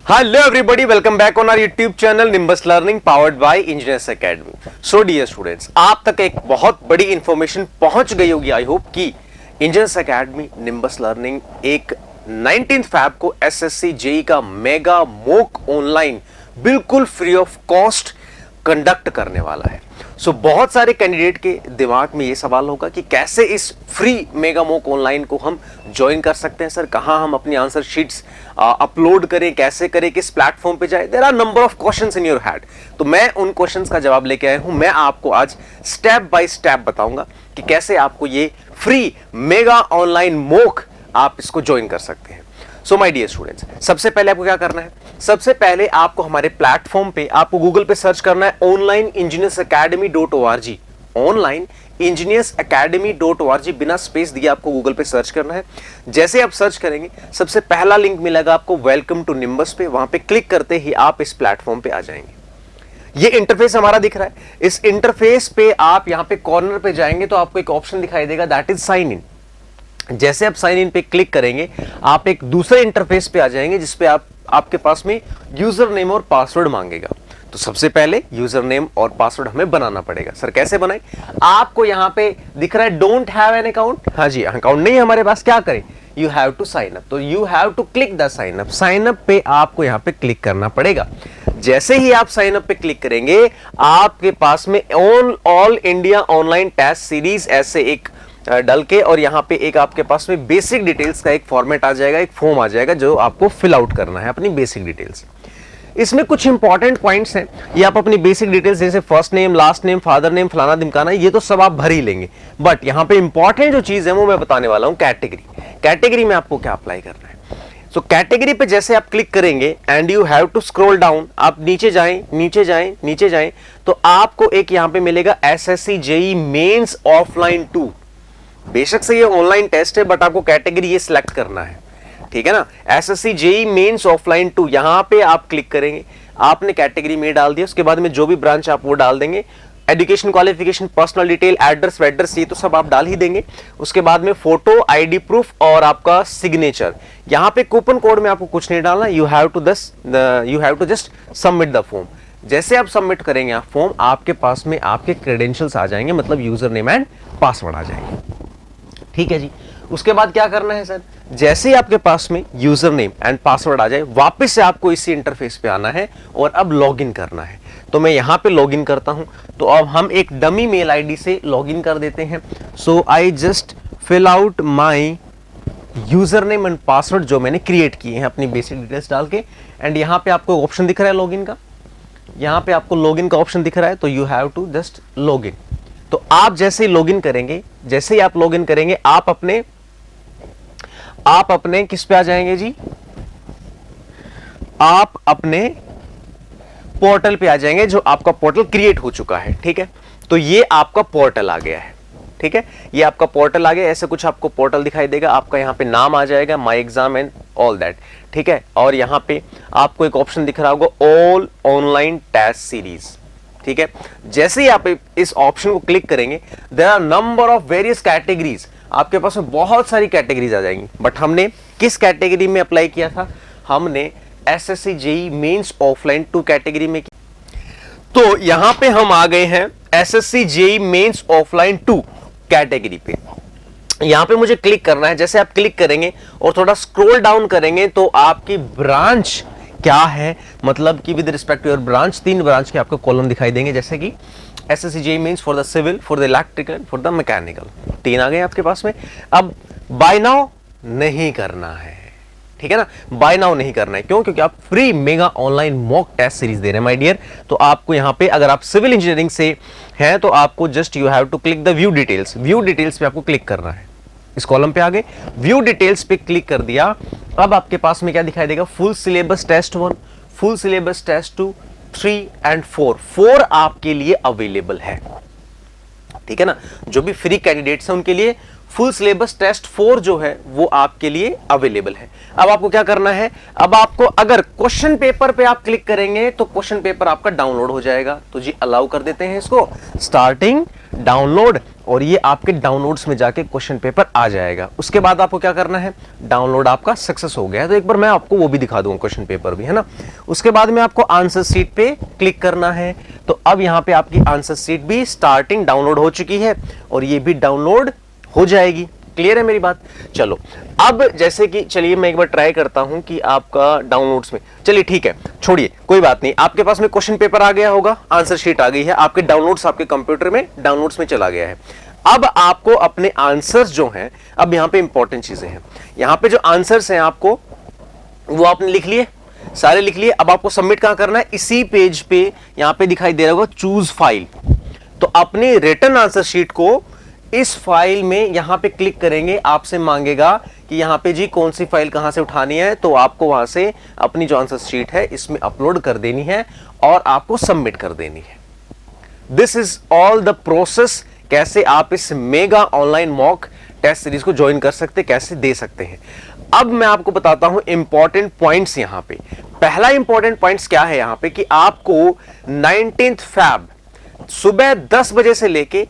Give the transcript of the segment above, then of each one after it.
Hello everybody, welcome back on our YouTube channel Nimbus Learning powered by Engineers Academy. So dear students, आप तक एक बहुत बड़ी information पहुंच गई होगी आई होप कि Engineers Academy Nimbus Learning एक 19th Feb को SSC JEE का मेगा मॉक ऑनलाइन बिल्कुल फ्री ऑफ कॉस्ट कंडक्ट करने वाला है। सो बहुत सारे कैंडिडेट के दिमाग में ये सवाल होगा कि कैसे इस फ्री मेगा मॉक ऑनलाइन को हम ज्वाइन कर सकते हैं। सर कहाँ हम अपनी आंसर शीट्स अपलोड करें, कैसे करें, किस प्लेटफॉर्म पे जाए। There are number of questions in your head. तो मैं उन क्वेश्चंस का जवाब लेके आया हूं। मैं आपको आज स्टेप बाय स्टेप बताऊंगा कि कैसे आपको ये फ्री मेगा ऑनलाइन मॉक आप इसको ज्वाइन कर सकते हैं। सो माय डियर स्टूडेंट्स, सबसे पहले आपको क्या करना है, सबसे पहले आपको हमारे प्लेटफॉर्म पे आपको गूगल पे सर्च करना है onlineengineersacademy.org। ऑनलाइन इंजीनियर्स academy.org बिना स्पेस दिए आपको गूगल पे सर्च करना है। जैसे आप सर्च करेंगे सबसे पहला लिंक मिलेगा आपको वेलकम टू निम्बस पे। वहां पे क्लिक करते ही आप इस प्लेटफॉर्म पे आ जाएंगे। ये इंटरफेस हमारा दिख रहा है। इस इंटरफेस पे आप यहां पे कॉर्नर पे जाएंगे तो आपको एक ऑप्शन दिखाई देगा, दैट इज साइन इन। जैसे आप साइन इन पे क्लिक करेंगे आप एक दूसरे इंटरफेस पे आ जाएंगे जिसपे आपके पास में यूजर नेम और पासवर्ड मांगेगा। तो सबसे पहले यूजर नेम और पासवर्ड हमें बनाना पड़ेगा। सर कैसे बनाएं? आपको यहां पे दिख रहा है डोंट हैव एन अकाउंट। हाँ जी, अकाउंट नहीं है हमारे पास, क्या करें? You have to sign up. तो you have to click the sign up. Sign up पे आपको यहां पे क्लिक करना पड़ेगा। जैसे ही आप साइन अप पे क्लिक करेंगे आपके पास में all India online test series ऐसे एक डल के और यहाँ पे एक आपके पास में बेसिक डिटेल्स का एक फॉर्मेट आ जाएगा, एक फॉर्म आ जाएगा जो आपको फिल आउट करना है अपनी बेसिक डिटेल्स। इसमें कुछ इंपॉर्टेंट पॉइंट्स हैं। ये आप अपनी बेसिक डिटेल्स जैसे first name, last name, father name, फलाना ढिमकाना, ये तो सब आप भर ही लेंगे। बट यहाँ पे इंपॉर्टेंट जो चीज है वो मैं बताने वाला हूँ, कैटेगरी। कैटेगरी में आपको क्या अप्लाई करना है। सो कैटेगरी पे जैसे आप क्लिक करेंगे and you have to scroll down, आप नीचे जाएं नीचे जाएं नीचे जाएं तो आपको एक यहाँ पे मिलेगा SSC JEE मेंस ऑफलाइन 2। बेशक से ये ऑनलाइन टेस्ट है बट आपको कैटेगरी ये सिलेक्ट करना है, ठीक है ना। SSC JEE मेंस ऑफलाइन 2 यहां पे आप क्लिक करेंगे। आपने कैटेगरी में डाल दिया, उसके बाद में जो भी ब्रांच आप वो डाल देंगे। Education qualification, personal detail, address वेड्रेस, ये तो सब आप डाल ही देंगे। उसके बाद में फोटो, ID प्रूफ और आपका सिग्नेचर। यहां पे कूपन कोड में आपको कुछ नहीं डालना। You have to just submit the form. जैसे आप सबमिट करेंगे आप फॉर्म, आपके पास में आपके क्रेडेंशियल्स आ जाएंगे, मतलब यूजर नेम एंड पासवर्ड आ जाएंगे, ठीक है जी। उसके बाद क्या करना है सर, जैसे ही आपके पास में यूजर नेम एंड पासवर्ड आ जाए वापस से आपको इसी इंटरफेस पे आना है और अब लॉगिन करना है। तो मैं यहां पे लॉगिन करता हूं। तो अब हम एक डमी मेल आईडी से लॉगिन कर देते हैं। So I just fill out my user name and password जो मैंने क्रिएट किए हैं अपनी बेसिक डिटेल्स डाल के। एंड यहां पे आपको ऑप्शन दिख रहा है लॉगिन का, यहां पे आपको लॉगिन का ऑप्शन दिख रहा है। तो you have to just login. तो आप जैसे ही लॉगिन करेंगे, जैसे ही आप लॉगिन करेंगे आप अपने किस पे आ जाएंगे जी, आप अपने पोर्टल पे आ जाएंगे जो आपका पोर्टल क्रिएट हो चुका है, ठीक है। तो ये आपका पोर्टल आ गया है, ठीक है। ये आपका पोर्टल आ गया। ऐसे कुछ आपको पोर्टल दिखाई देगा। आपका यहाँ पे नाम आ जाएगा, my exam and all that, ठीक है। और यहाँ पे आपको एक ऑप्शन दिख रहा होगा ऑल ऑनलाइन टेस्ट सीरीज, ठीक है। जैसे ही आप इस ऑप्शन को क्लिक करेंगे there are number of various categories. आपके पास में बहुत सारी कैटेगरीज आ जाएंगी। बट हमने किस कैटेगरी में अप्लाई किया था? हमने SSC JEE mains offline 2 category में किया। तो यहां पे हम आ गए हैं SSC JEE mains offline 2 category पे। यहां पे मुझे क्लिक करना है। जैसे आप क्लिक करेंगे और थोड़ा स्क्रॉल डाउन करेंगे तो आपकी ब्रांच क्या है, मतलब कि with respect to your branch 3 branch के आपको कॉलम दिखाई देंगे, जैसे कि SSC JEE mains for the civil, for the electrical, for the mechanical. 3 आ गए आपके पास में। अब बाय नाउ नहीं करना है, ठीक है ना। बाय नाउ नहीं करना है, क्यों? क्योंकि आप free mega online mock test series दे रहे हैं माय डियर। तो आपको यहां पे अगर आप सिविल इंजीनियरिंग से हैं तो आपको just you have to click the view details. View details पे आपको क्लिक करना है। इस कॉलम पे आ गए, व्यू डिटेल्स पे क्लिक कर दिया। अब आपके पास में क्या दिखाई देगा, full syllabus test 1, full syllabus test 2, 3 and 4 आपके लिए अवेलेबल है, ठीक है ना। जो भी फ्री कैंडिडेट्स हैं उनके लिए फुल सिलेबस टेस्ट 4 जो है वो आपके लिए अवेलेबल है। अब आपको क्या करना है, अब आपको अगर क्वेश्चन पेपर पे आप क्लिक करेंगे तो क्वेश्चन पेपर आपका डाउनलोड हो जाएगा। तो जी अलाउ कर देते हैं इसको, स्टार्टिंग डाउनलोड। और ये आपके डाउनलोड्स में जाके क्वेश्चन पेपर आ जाएगा। उसके बाद आपको क्या करना है, डाउनलोड आपका सक्सेस हो गया है तो एक बार मैं आपको वो भी दिखा दूंगा, क्वेश्चन पेपर भी, है ना। उसके बाद में आपको आंसर शीट पे क्लिक करना है। तो अब यहाँ पे आपकी आंसर शीट भी स्टार्टिंग डाउनलोड हो चुकी है और ये भी डाउनलोड हो जाएगी। क्लियर है मेरी बात? चलो अब जैसे कि चलिए मैं एक बार ट्राई करता हूं कि आपका डाउनलोड्स में, चलिए ठीक है छोड़िए कोई बात नहीं, आपके पास में क्वेश्चन पेपर आ गया होगा, आंसर शीट आ गई है, आपके डाउनलोड्स आपके कंप्यूटर में डाउनलोड्स में चला गया है। अब आपको अपने आंसर्स जो हैं, अब यहां पे इंपॉर्टेंट चीजें हैं, यहां पे जो आंसर्स हैं आपको वो आपने लिख लिए, सारे लिख लिए। अब आपको सबमिट कहां करना है, इसी पेज पे यहां पे दिखाई दे रहा होगा चूज फाइल। तो अपने रिटर्न आंसर शीट को इस फाइल में यहां पे क्लिक करेंगे, आपसे मांगेगा कि यहां पे जी कौन सी फाइल कहां से उठानी है, तो आपको वहां से अपनी जो आंसर शीट है इसमें अपलोड कर देनी है और आपको सबमिट कर देनी है। This is all the process, कैसे आप इस mega online mock test series को ज्वाइन कर सकते, कैसे दे सकते हैं। अब मैं आपको बताता हूं इंपॉर्टेंट पॉइंट्स यहां पे। पहला इंपॉर्टेंट पॉइंट्स क्या है यहां पे कि आपको 19 फैब सुबह 10 बजे से लेके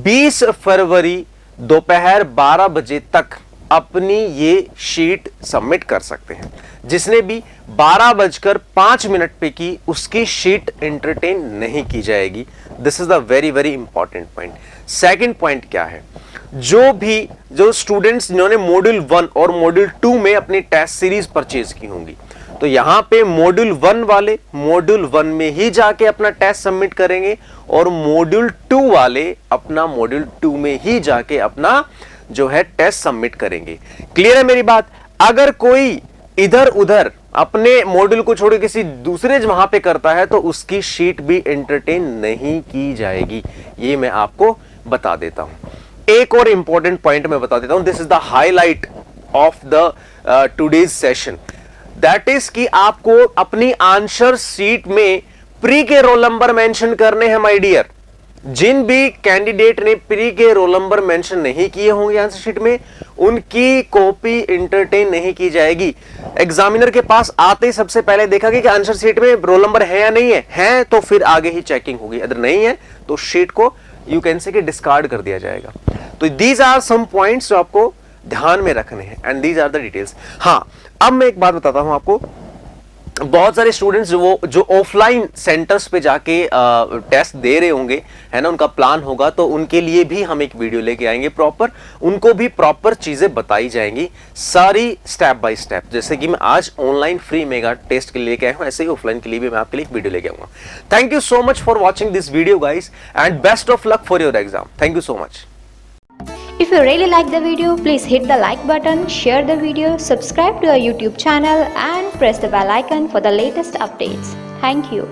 20 फरवरी दोपहर 12 बजे तक अपनी ये शीट सबमिट कर सकते हैं। जिसने भी 12:05 पे की उसकी शीट एंटरटेन नहीं की जाएगी। This is the very very important point. Second point क्या है, जो स्टूडेंट्स जिन्होंने मॉड्यूल 1 और मॉड्यूल 2 में अपनी टेस्ट सीरीज परचेज की होंगी, तो यहां पे मॉड्यूल 1 वाले मॉड्यूल 1 में ही जाके अपना टेस्ट सबमिट करेंगे और मॉड्यूल 2 वाले अपना मॉड्यूल 2 में ही जाके अपना जो है टेस्ट सबमिट करेंगे। क्लियर है मेरी बात? अगर कोई इधर उधर अपने मॉड्यूल को छोड़ किसी दूसरे वहां पे करता है तो उसकी शीट भी एंटरटेन नहीं की जाएगी, ये मैं आपको बता देता हूं। एक और इंपॉर्टेंट पॉइंट मैं बता देता हूं, this is the highlight of the today's session, that is कि आपको अपनी आंसर शीट में प्री के रोल नंबर मेंशन करने हैं माय डियर। जिन भी कैंडिडेट ने प्री के रोल नंबर मेंशन नहीं किए होंगे आंसर शीट में, उनकी कॉपी एंटरटेन नहीं की जाएगी। एग्जामिनर के पास आते ही सबसे पहले देखा कि आंसर शीट में रोल नंबर है या नहीं है तो फिर आगे ही चेकिंग होगी, अगर नहीं है तो शीट को यू कैन से डिस्कार्ड कर दिया जाएगा। तो दीज आर सम पॉइंट्स जो आपको ध्यान में रखने हैं and these are the details. हाँ, अब मैं एक बात बताता हूं आपको, बहुत सारे स्टूडेंट्स जो ऑफलाइन सेंटर्स पे जाके टेस्ट दे रहे होंगे, है ना, उनका प्लान होगा, तो उनके लिए भी हम एक वीडियो लेके आएंगे प्रॉपर, उनको भी प्रॉपर चीजें बताई जाएंगी सारी स्टेप बाय स्टेप। जैसे कि मैं आज ऑनलाइन फ्री मेगा टेस्ट के लिए लेके आया हूं, ऐसे ही ऑफलाइन के लिए भी मैं आपके लिए एक वीडियो लेके आऊंगा। Thank you so much for watching this video guys and best of luck for your exam. Thank you so much. If you really like the video, please hit the like button, share the video, subscribe to our YouTube channel and press the bell icon for the latest updates. Thank you.